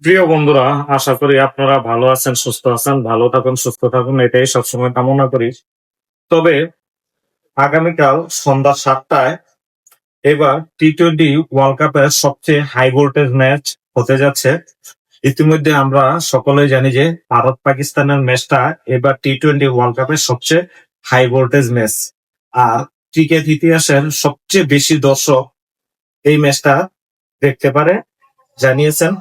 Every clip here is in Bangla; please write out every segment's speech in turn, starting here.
প্রিয় বন্ধুরা, আশা করি আপনারা ভালো আছেন, সুস্থ আছেন। ভালো থাকুন, সুস্থ থাকুন, এটাই সবসময় কামনা করি। তবে আগামীকাল সন্ধ্যা ৭টায় এবার টি-টোয়েন্টি ওয়ার্ল্ড কাপের সবচেয়ে হাই ভোল্টেজ ম্যাচ হতে যাচ্ছে। ইতিমধ্যে আমরা সকলেই জানি যে ভারত পাকিস্তানের ম্যাচটা এবার টি-টোয়েন্টি ওয়ার্ল্ড কাপের সবচেয়ে হাই ভোল্টেজ ম্যাচ। আর ক্রিকেট ইতিহাসের সবচেয়ে বেশি দর্শক এই ম্যাচটা দেখতে পারে জানিয়েছেন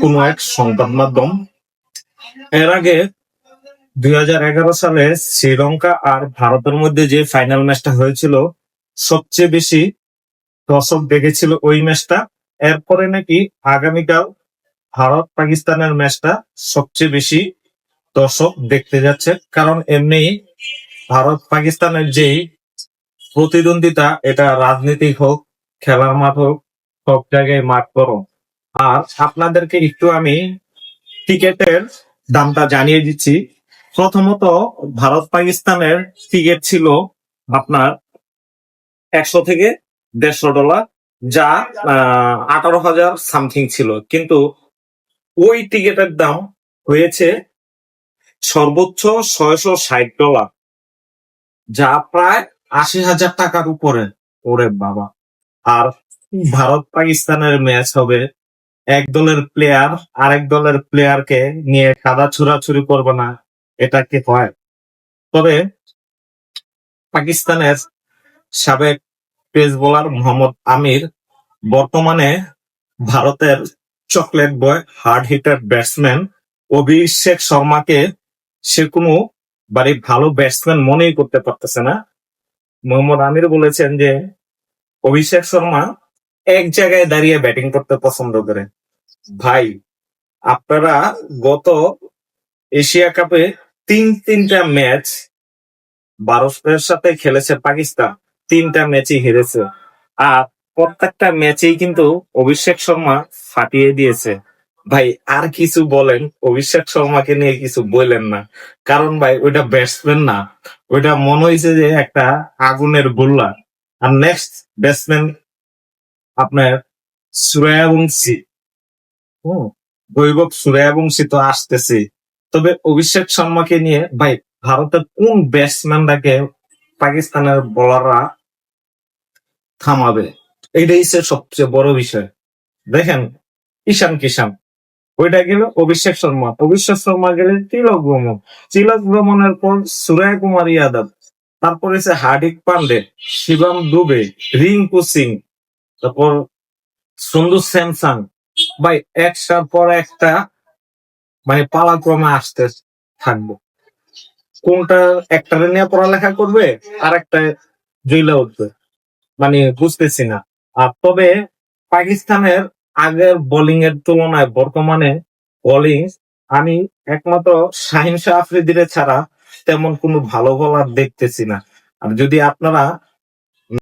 কোনো এক সংবাদ মাধ্যম। এর আগে 2011 সালে শ্রীলঙ্কা আর ভারতের মধ্যে যে ফাইনাল ম্যাচটা হয়েছিল, সবচেয়ে বেশি দর্শক দেখেছিল ওই ম্যাচটা। এরপরে নাকি আগামীকাল ভারত পাকিস্তানের ম্যাচটা সবচেয়ে বেশি দর্শক দেখতে যাচ্ছে, কারণ এমনি ভারত পাকিস্তানের যেই প্রতিদ্বন্দ্বিতা, এটা রাজনীতি হোক, খেলার মাঠ হোক, সব জায়গায় মাঠ গরম। আর আপনাদেরকে একটু আমি টিকেটের দামটা জানিয়ে দিচ্ছি। প্রথমত, ভারত পাকিস্তানের টিকিট ছিল আপনার 100 থেকে $150, যা 18,000 সামথিং ছিল, কিন্তু ওই টিকিটের দাম হয়েছে সর্বোচ্চ $660, যা প্রায় 80,000 টাকার উপরে। ওরে বাবা! আর ভারত পাকিস্তানের ম্যাচ হবে, এক দলের প্লেয়ার আরেক দলের প্লেয়ারকে নিয়ে কাদা ছুড়াছুড়ি করবে না, এটা কি হয়? তবে পাকিস্তানের সাবেক পেস বোলার মোহাম্মদ আমির বর্তমানে ভারতের chocolate boy hard hitter batsman Abhishek শর্মাকে সে কোনো বাড়ি ভালো ব্যাটসম্যান মনেই করতে পারতেছে না। মোহাম্মদ আমির বলেছেন যে অভিষেক শর্মা এক জায়গায় দাঁড়িয়ে ব্যাটিং করতে পছন্দ করে। ভাই, আপনারা গত এশিয়া কাপে তিনটা ম্যাচ ভারতের সাথে খেলেছে পাকিস্তান, তিনটা ম্যাচই হেরেছে। আর প্রত্যেকটা ম্যাচেই কিন্তু অভিষেক শর্মা ফাটিয়ে দিয়েছে। ভাই, আর কিছু বলেন, অভিষেক শর্মাকে নিয়ে কিছু বললেন না, কারণ ভাই ওইটা ব্যাটসম্যান না, ওইটা মনে হয়েছে যে একটা আগুনের গোল্লা। আর নেক্সট ব্যাটসম্যান আপনার সূর্যবংশী, হুম, বৈভব সূর্যবংশী তো আসতেছে। তবে অভিষেক শর্মাকে নিয়ে ভাই, ভারতের কোন ব্যাটসম্যানটাকে পাকিস্তানের বোলাররা থামাবে, এটাই হচ্ছে সবচেয়ে বড় বিষয়। দেখেন, ঈশান কিষান, ওইটা গেল অভিষেক শর্মা, অভিষেক শর্মা গেলে তিলক বর্মন, তিলক বর্মনের পর সূর্য কুমার যাদব, তারপর হচ্ছে হার্দিক পান্ডে, শিবম দুবে, রিঙ্কু সিং, তারপর সন্দু স্যামসাং। ভাই, একটার পর একটা মানে পালাক্রমে আসতে থাকবো। কোনটা একটারে নিয়ে পড়ালেখা করবে আর একটা জইলা উঠবে, মানে বুঝতেছি না। আর তবে পাকিস্তানের আগের বোলিং এর তুলনায় বর্তমানে বোলিং আমি একমাত্র শাহিন শাহ আফ্রিদিরে ছাড়া তেমন কোনো ভালো বোলার দেখতেছি না। আর যদি আপনারা